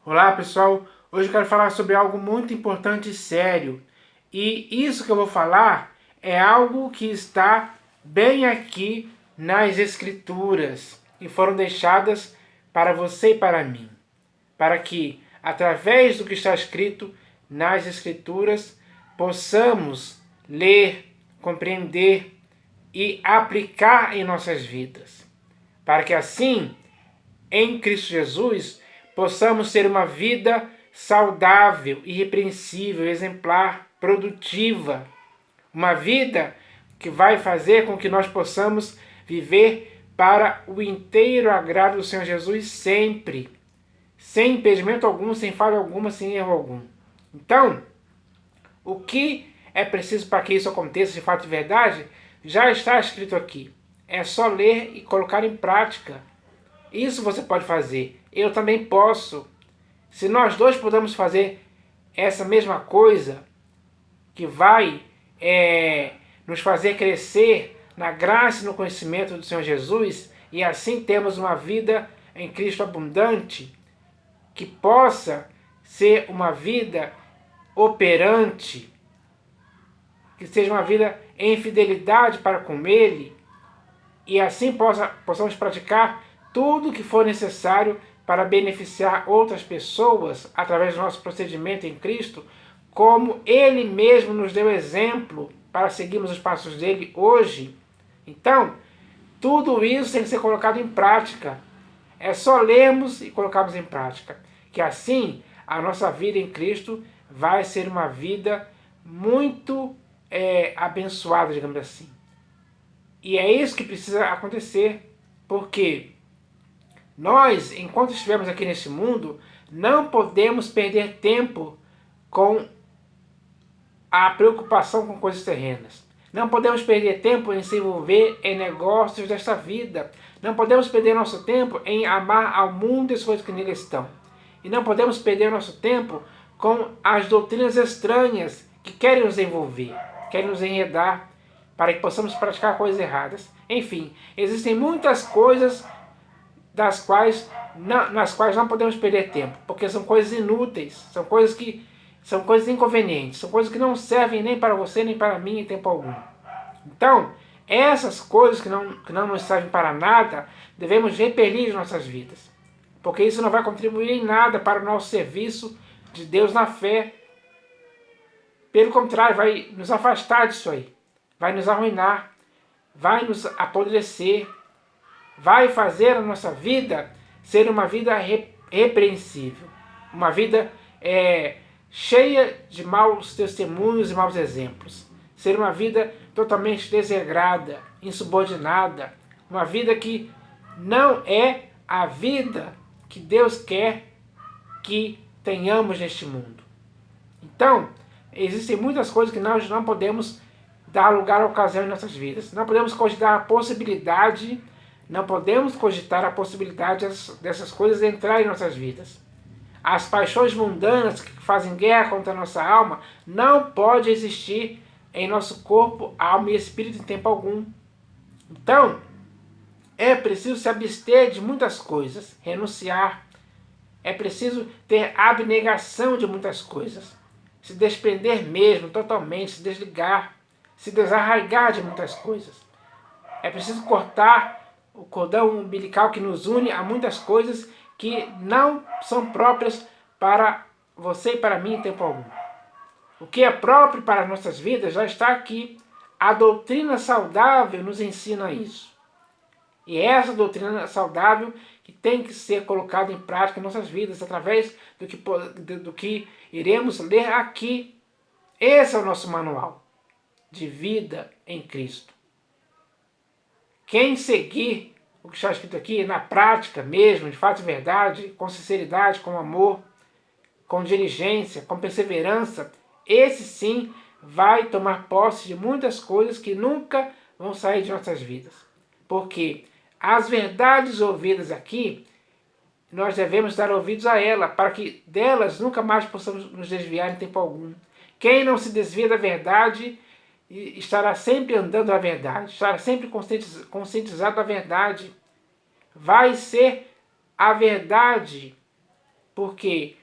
Olá pessoal, hoje eu quero falar sobre algo muito importante e sério. E isso que eu vou falar é algo que está bem aqui nas Escrituras e foram deixadas para você e para mim. Para que, através do que está escrito nas Escrituras, possamos ler, compreender e aplicar em nossas vidas. Para que assim, em Cristo Jesus, possamos ter uma vida saudável, irrepreensível, exemplar, produtiva. Uma vida que vai fazer com que nós possamos viver para o inteiro agrado do Senhor Jesus sempre, sem impedimento algum, sem falha alguma, sem erro algum. Então, o que é preciso para que isso aconteça de fato e verdade já está escrito aqui. É só ler e colocar em prática. Isso você pode fazer. Eu também posso. Se nós dois podemos fazer essa mesma coisa, que vai nos fazer crescer na graça e no conhecimento do Senhor Jesus, e assim temos uma vida em Cristo abundante, que possa ser uma vida operante, que seja uma vida em fidelidade para com Ele, e assim possamos praticar tudo o que for necessário para beneficiar outras pessoas através do nosso procedimento em Cristo, como Ele mesmo nos deu exemplo para seguirmos os passos dele hoje. Então, tudo isso tem que ser colocado em prática. É só lermos e colocarmos em prática. Que assim a nossa vida em Cristo vai ser uma vida muito abençoada, digamos assim. E é isso que precisa acontecer, porque nós, enquanto estivermos aqui neste mundo, não podemos perder tempo com a preocupação com coisas terrenas. Não podemos perder tempo em se envolver em negócios desta vida. Não podemos perder nosso tempo em amar ao mundo e as coisas que nele estão. E não podemos perder nosso tempo com as doutrinas estranhas que querem nos envolver, querem nos enredar, para que possamos praticar coisas erradas. Enfim, existem muitas coisas nas quais não podemos perder tempo, porque são coisas inúteis, são coisas inconvenientes, são coisas que não servem nem para você nem para mim em tempo algum. Então, essas coisas que não nos servem para nada, devemos repelir de nossas vidas, porque isso não vai contribuir em nada para o nosso serviço de Deus na fé. Pelo contrário, vai nos afastar disso aí, vai nos arruinar, vai nos apodrecer, vai fazer a nossa vida ser uma vida repreensível, uma vida cheia de maus testemunhos e maus exemplos, ser uma vida totalmente desregrada, insubordinada, uma vida que não é a vida que Deus quer que tenhamos neste mundo. Então, existem muitas coisas que nós não podemos dar lugar à ocasião em nossas vidas. Não podemos cogitar a possibilidade dessas coisas entrarem em nossas vidas. As paixões mundanas que fazem guerra contra a nossa alma não pode existir em nosso corpo, alma e espírito em tempo algum. Então, é preciso se abster de muitas coisas, renunciar. É preciso ter abnegação de muitas coisas. Se desprender mesmo, totalmente, se desligar, se desarraigar de muitas coisas. É preciso cortar o cordão umbilical que nos une a muitas coisas que não são próprias para você e para mim em tempo algum. O que é próprio para as nossas vidas já está aqui. A doutrina saudável nos ensina isso. E é essa doutrina saudável que tem que ser colocada em prática em nossas vidas, através do que iremos ler aqui. Esse é o nosso manual de vida em Cristo. Quem seguir o que está escrito aqui na prática mesmo, de fato e verdade, com sinceridade, com amor, com diligência, com perseverança, esse sim vai tomar posse de muitas coisas que nunca vão sair de nossas vidas. Porque as verdades ouvidas aqui, nós devemos dar ouvidos a ela, para que delas nunca mais possamos nos desviar em tempo algum. Quem não se desvia da verdade estará sempre andando na verdade, estará sempre conscientizado da verdade. Vai ser a verdade Porque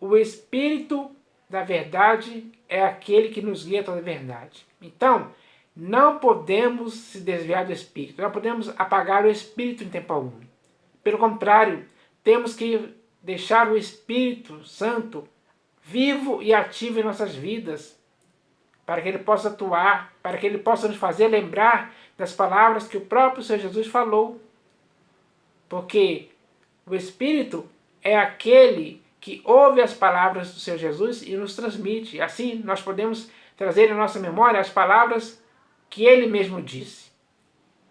o Espírito da verdade é aquele que nos guia a toda a verdade. Então, não podemos se desviar do Espírito, não podemos apagar o Espírito em tempo algum. Pelo contrário, temos que deixar o Espírito Santo vivo e ativo em nossas vidas, para que ele possa atuar, para que ele possa nos fazer lembrar das palavras que o próprio Senhor Jesus falou. Porque o Espírito é aquele que ouve as palavras do Senhor Jesus e nos transmite. Assim, nós podemos trazer em nossa memória as palavras que ele mesmo disse.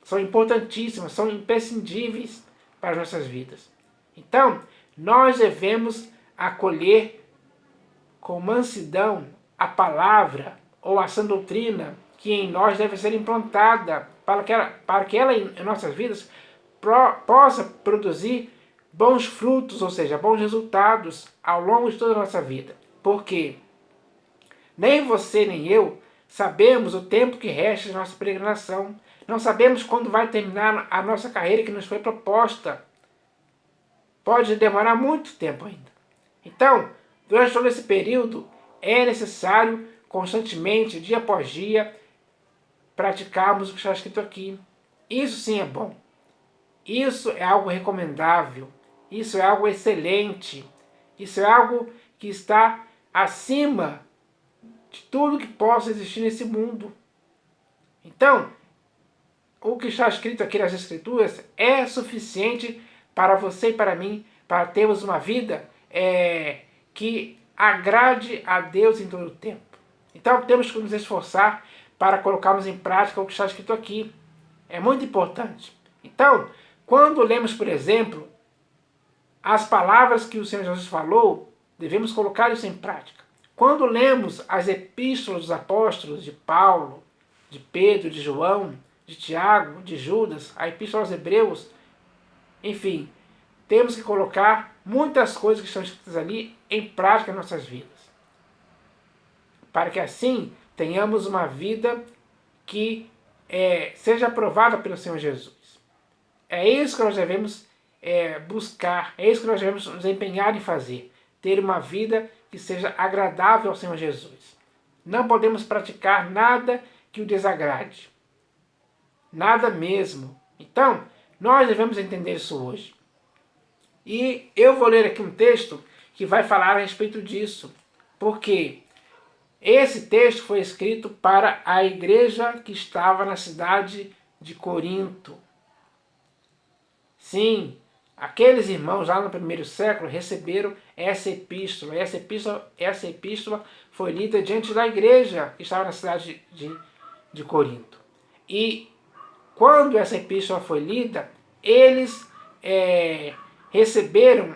São importantíssimas, são imprescindíveis para as nossas vidas. Então, nós devemos acolher com mansidão a palavra ou a sã doutrina que em nós deve ser implantada para que ela em nossas vidas possa produzir bons frutos, ou seja, bons resultados ao longo de toda a nossa vida. Porque nem você nem eu sabemos o tempo que resta de nossa peregrinação. Não sabemos quando vai terminar a nossa carreira que nos foi proposta. Pode demorar muito tempo ainda. Então, durante todo esse período, é necessário constantemente, dia após dia, praticarmos o que está escrito aqui. Isso sim é bom. Isso é algo recomendável. Isso é algo excelente. Isso é algo que está acima de tudo que possa existir nesse mundo. Então, o que está escrito aqui nas Escrituras é suficiente para você e para mim, para termos uma vida que agrade a Deus em todo o tempo. Então, temos que nos esforçar para colocarmos em prática o que está escrito aqui. É muito importante. Então, quando lemos, por exemplo, as palavras que o Senhor Jesus falou, devemos colocar isso em prática. Quando lemos as epístolas dos apóstolos de Paulo, de Pedro, de João, de Tiago, de Judas, a epístola aos Hebreus, enfim, temos que colocar muitas coisas que estão escritas ali em prática em nossas vidas. Para que assim tenhamos uma vida que seja aprovada pelo Senhor Jesus. É isso que nós devemos buscar, é isso que nós devemos nos empenhar em fazer. Ter uma vida que seja agradável ao Senhor Jesus. Não podemos praticar nada que o desagrade. Nada mesmo. Então, nós devemos entender isso hoje. E eu vou ler aqui um texto que vai falar a respeito disso. Porque esse texto foi escrito para a igreja que estava na cidade de Corinto. Sim, aqueles irmãos lá no primeiro século receberam essa epístola. Essa epístola foi lida diante da igreja que estava na cidade de Corinto. E quando essa epístola foi lida, eles receberam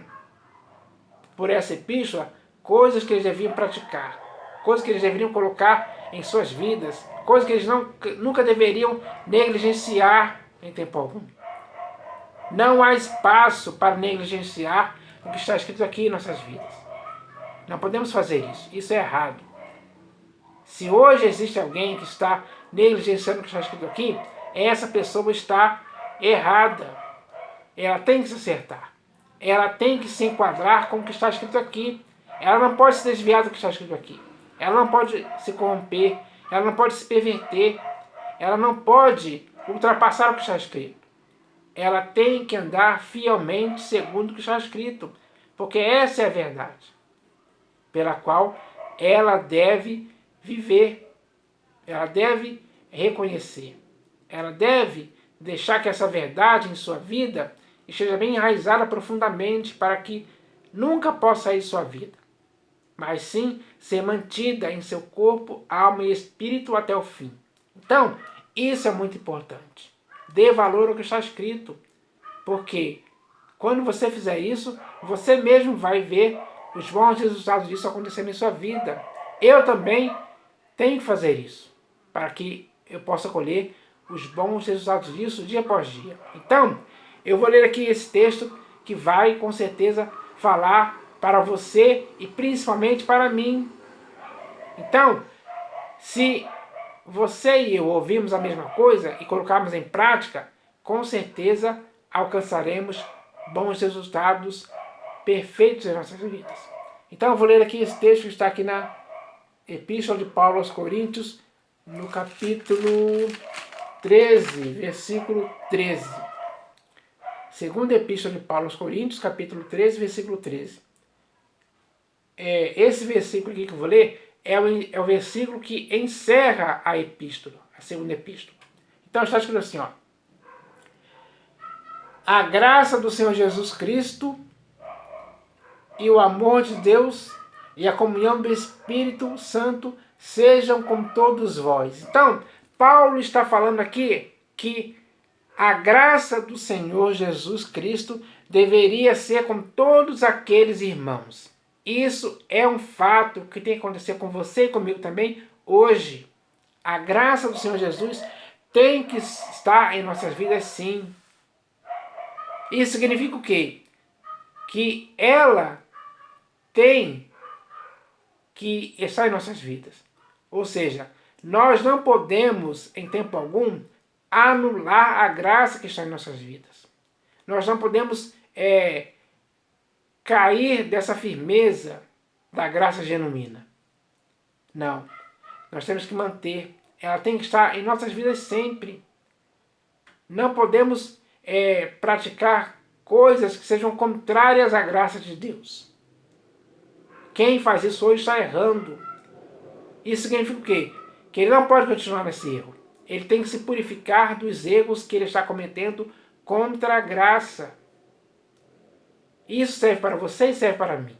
por essa epístola coisas que eles deviam praticar, coisas que eles deveriam colocar em suas vidas, coisas que eles nunca deveriam negligenciar em tempo algum. Não há espaço para negligenciar o que está escrito aqui em nossas vidas. Não podemos fazer isso. Isso é errado. Se hoje existe alguém que está negligenciando o que está escrito aqui, essa pessoa está errada. Ela tem que se acertar. Ela tem que se enquadrar com o que está escrito aqui. Ela não pode se desviar do que está escrito aqui. Ela não pode se corromper. Ela não pode se perverter. Ela não pode ultrapassar o que está escrito. Ela tem que andar fielmente segundo o que está escrito. Porque essa é a verdade pela qual ela deve viver. Ela deve reconhecer. Ela deve deixar que essa verdade em sua vida esteja bem enraizada profundamente para que nunca possa sair de sua vida, mas sim ser mantida em seu corpo, alma e espírito até o fim. Então, isso é muito importante. Dê valor ao que está escrito, porque quando você fizer isso, você mesmo vai ver os bons resultados disso acontecendo em sua vida. Eu também tenho que fazer isso, para que eu possa colher os bons resultados disso dia após dia. Então, eu vou ler aqui esse texto que vai com certeza falar para você e principalmente para mim. Então, se você e eu ouvirmos a mesma coisa e colocarmos em prática, com certeza alcançaremos bons resultados perfeitos em nossas vidas. Então eu vou ler aqui esse texto que está aqui na Epístola de Paulo aos Coríntios, no capítulo 13, versículo 13. Segunda Epístola de Paulo aos Coríntios, capítulo 13, versículo 13. Esse versículo aqui que eu vou ler é o versículo que encerra a epístola, a segunda epístola. Então está escrito assim, ó. A graça do Senhor Jesus Cristo e o amor de Deus e a comunhão do Espírito Santo sejam com todos vós. Então, Paulo está falando aqui que a graça do Senhor Jesus Cristo deveria ser com todos aqueles irmãos. Isso é um fato que tem que acontecer com você e comigo também hoje. A graça do Senhor Jesus tem que estar em nossas vidas, sim. Isso significa o quê? Que ela tem que estar em nossas vidas. Ou seja, nós não podemos, em tempo algum, anular a graça que está em nossas vidas. Nós não podemos cair dessa firmeza da graça genuína. Não. Nós temos que manter. Ela tem que estar em nossas vidas sempre. Não podemos praticar coisas que sejam contrárias à graça de Deus. Quem faz isso hoje está errando. Isso significa o quê? Que ele não pode continuar nesse erro. Ele tem que se purificar dos erros que ele está cometendo contra a graça. Isso serve para você e serve para mim.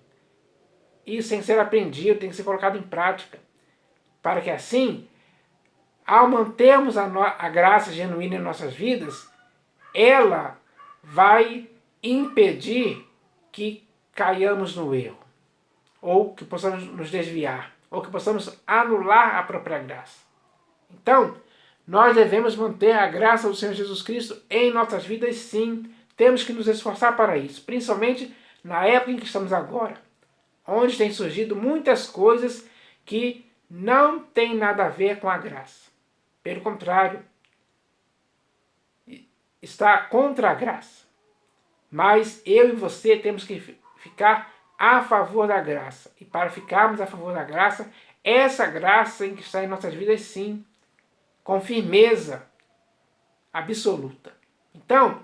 Isso tem que ser aprendido, tem que ser colocado em prática. Para que assim, ao mantermos a graça genuína em nossas vidas, ela vai impedir que caiamos no erro. Ou que possamos nos desviar. Ou que possamos anular a própria graça. Então, nós devemos manter a graça do Senhor Jesus Cristo em nossas vidas, sim. Temos que nos esforçar para isso, principalmente na época em que estamos agora, onde tem surgido muitas coisas que não têm nada a ver com a graça. Pelo contrário, está contra a graça. Mas eu e você temos que ficar a favor da graça. E para ficarmos a favor da graça, essa graça em que está em nossas vidas, sim, com firmeza absoluta. Então,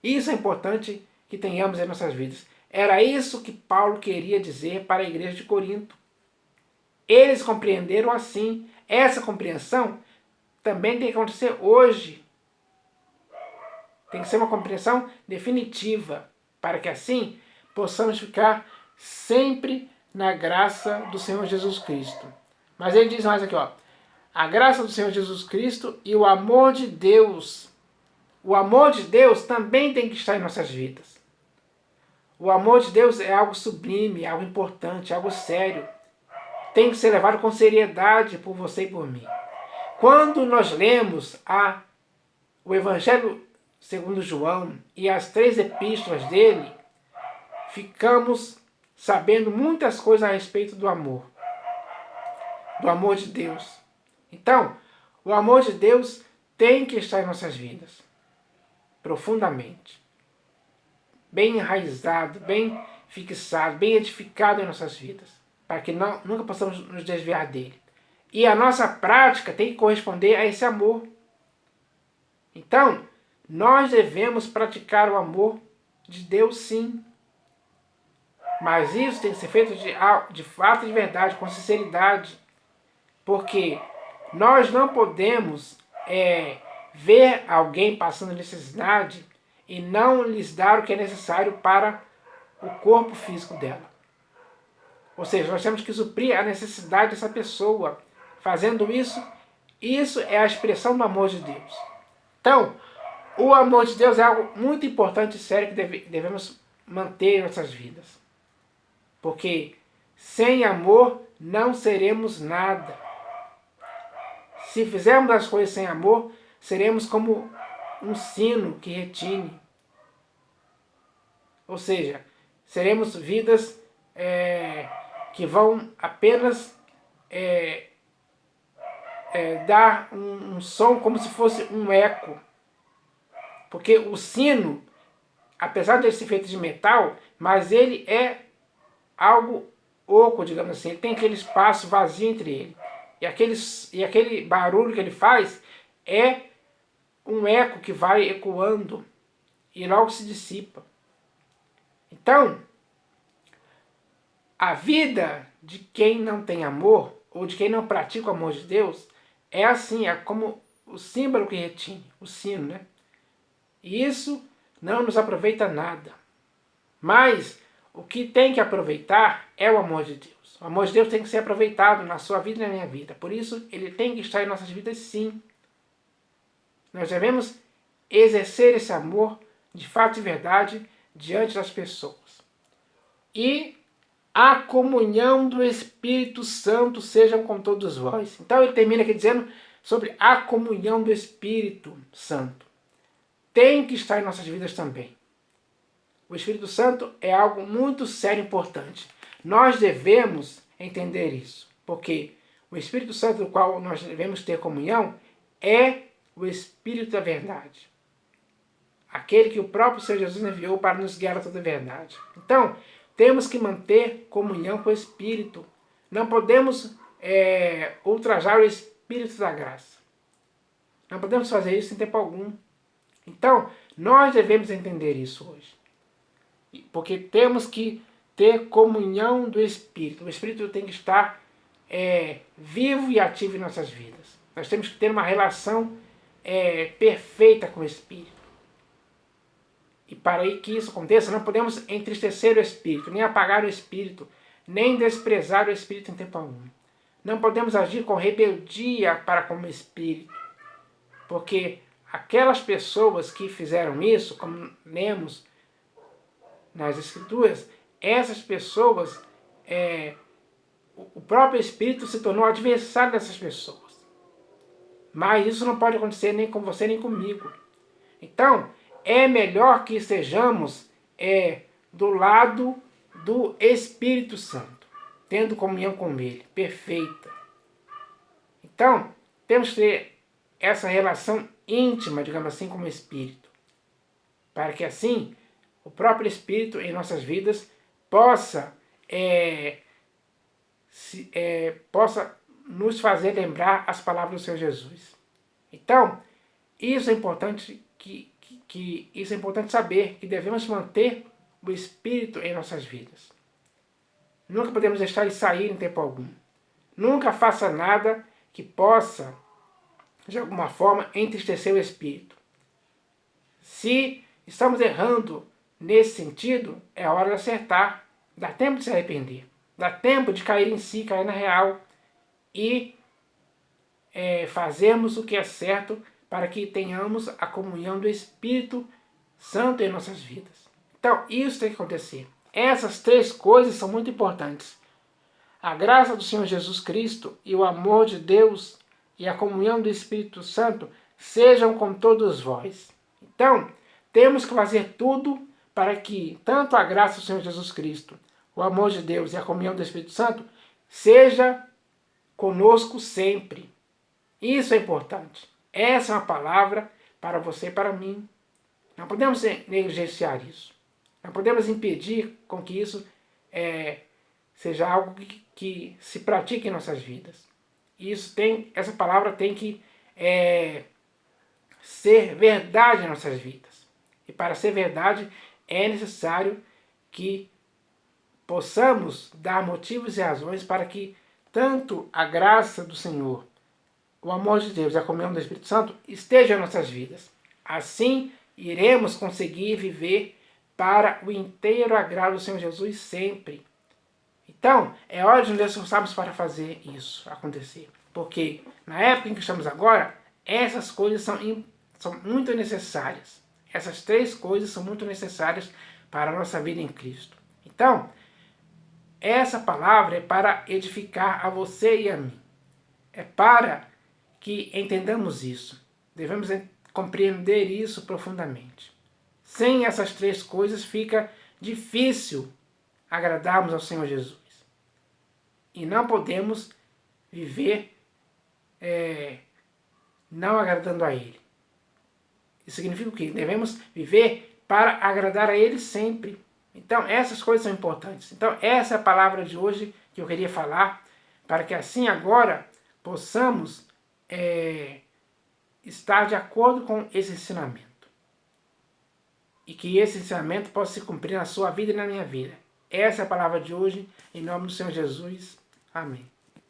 isso é importante que tenhamos em nossas vidas. Era isso que Paulo queria dizer para a igreja de Corinto. Eles compreenderam assim. Essa compreensão também tem que acontecer hoje. Tem que ser uma compreensão definitiva, para que assim possamos ficar sempre na graça do Senhor Jesus Cristo. Mas ele diz mais aqui, ó. A graça do Senhor Jesus Cristo e o amor de Deus. O amor de Deus também tem que estar em nossas vidas. O amor de Deus é algo sublime, algo importante, algo sério. Tem que ser levado com seriedade por você e por mim. Quando nós lemos o Evangelho segundo João e as 3 epístolas dele, ficamos sabendo muitas coisas a respeito do amor de Deus. Então, o amor de Deus tem que estar em nossas vidas, profundamente, bem enraizado, bem fixado, bem edificado em nossas vidas, para que nunca possamos nos desviar dele. E a nossa prática tem que corresponder a esse amor. Então, nós devemos praticar o amor de Deus, sim. Mas isso tem que ser feito de fato e de verdade, com sinceridade. Porque nós não podemos ver alguém passando necessidade e não lhes dar o que é necessário para o corpo físico dela. Ou seja, nós temos que suprir a necessidade dessa pessoa. Fazendo isso, isso é a expressão do amor de Deus. Então, o amor de Deus é algo muito importante e sério que devemos manter em nossas vidas. Porque sem amor não seremos nada. Se fizermos as coisas sem amor, seremos como um sino que retine. Ou seja, seremos vidas que vão apenas dar um som como se fosse um eco. Porque o sino, apesar de ele ser feito de metal, mas ele é algo oco, digamos assim. Ele tem aquele espaço vazio entre ele. E aquele barulho que ele faz é um eco que vai ecoando e logo se dissipa. Então, a vida de quem não tem amor, ou de quem não pratica o amor de Deus, é assim, é como o símbolo que retine, o sino, né? E isso não nos aproveita nada. Mas o que tem que aproveitar é o amor de Deus. O amor de Deus tem que ser aproveitado na sua vida e na minha vida. Por isso, ele tem que estar em nossas vidas, sim. Nós devemos exercer esse amor de fato e verdade diante das pessoas. E a comunhão do Espírito Santo seja com todos vós. Então ele termina aqui dizendo sobre a comunhão do Espírito Santo. Tem que estar em nossas vidas também. O Espírito Santo é algo muito sério e importante. Nós devemos entender isso, porque o Espírito Santo do qual nós devemos ter comunhão é o Espírito da verdade. Aquele que o próprio Senhor Jesus enviou para nos guiar a toda a verdade. Então, temos que manter comunhão com o Espírito. Não podemos ultrajar o Espírito da graça. Não podemos fazer isso em tempo algum. Então, nós devemos entender isso hoje. Porque temos que ter comunhão do Espírito. O Espírito tem que estar vivo e ativo em nossas vidas. Nós temos que ter uma relação perfeita com o Espírito. E para que isso aconteça, não podemos entristecer o Espírito, nem apagar o Espírito, nem desprezar o Espírito em tempo algum. Não podemos agir com rebeldia para com o Espírito. Porque aquelas pessoas que fizeram isso, como lemos nas Escrituras, essas pessoas, o próprio Espírito se tornou adversário dessas pessoas. Mas isso não pode acontecer nem com você nem comigo. Então, é melhor que estejamos do lado do Espírito Santo, tendo comunhão com Ele, perfeita. Então, temos que ter essa relação íntima, digamos assim, com o Espírito, para que assim o próprio Espírito em nossas vidas possa nos fazer lembrar as palavras do Senhor Jesus. Então, isso é importante isso é importante saber, que devemos manter o Espírito em nossas vidas. Nunca podemos deixar ele sair em tempo algum. Nunca faça nada que possa, de alguma forma, entristecer o Espírito. Se estamos errando nesse sentido, é hora de acertar. Dá tempo de se arrepender. Dá tempo de cair em si, cair na real. E fazermos o que é certo para que tenhamos a comunhão do Espírito Santo em nossas vidas. Então, isso tem que acontecer. Essas três coisas são muito importantes. A graça do Senhor Jesus Cristo e o amor de Deus e a comunhão do Espírito Santo sejam com todos vós. Então, temos que fazer tudo para que tanto a graça do Senhor Jesus Cristo, o amor de Deus e a comunhão do Espírito Santo seja conosco sempre. Isso é importante. Essa é uma palavra para você e para mim. Não podemos negligenciar isso. Não podemos impedir com que isso seja algo que se pratique em nossas vidas. Essa palavra tem que ser verdade em nossas vidas. E para ser verdade é necessário que possamos dar motivos e razões para que tanto a graça do Senhor, o amor de Deus e a comunhão do Espírito Santo estejam em nossas vidas. Assim, iremos conseguir viver para o inteiro agrado do Senhor Jesus sempre. Então, é hora de nos esforçarmos para fazer isso acontecer. Porque na época em que estamos agora, essas coisas são muito necessárias. Essas três coisas são muito necessárias para a nossa vida em Cristo. Então, essa palavra é para edificar a você e a mim. É para que entendamos isso. Devemos compreender isso profundamente. Sem essas três coisas fica difícil agradarmos ao Senhor Jesus. E não podemos viver não agradando a Ele. Isso significa o quê? Devemos viver para agradar a Ele sempre. Então, essas coisas são importantes. Então, essa é a palavra de hoje que eu queria falar, para que assim agora possamos estar de acordo com esse ensinamento. E que esse ensinamento possa se cumprir na sua vida e na minha vida. Essa é a palavra de hoje, em nome do Senhor Jesus. Amém.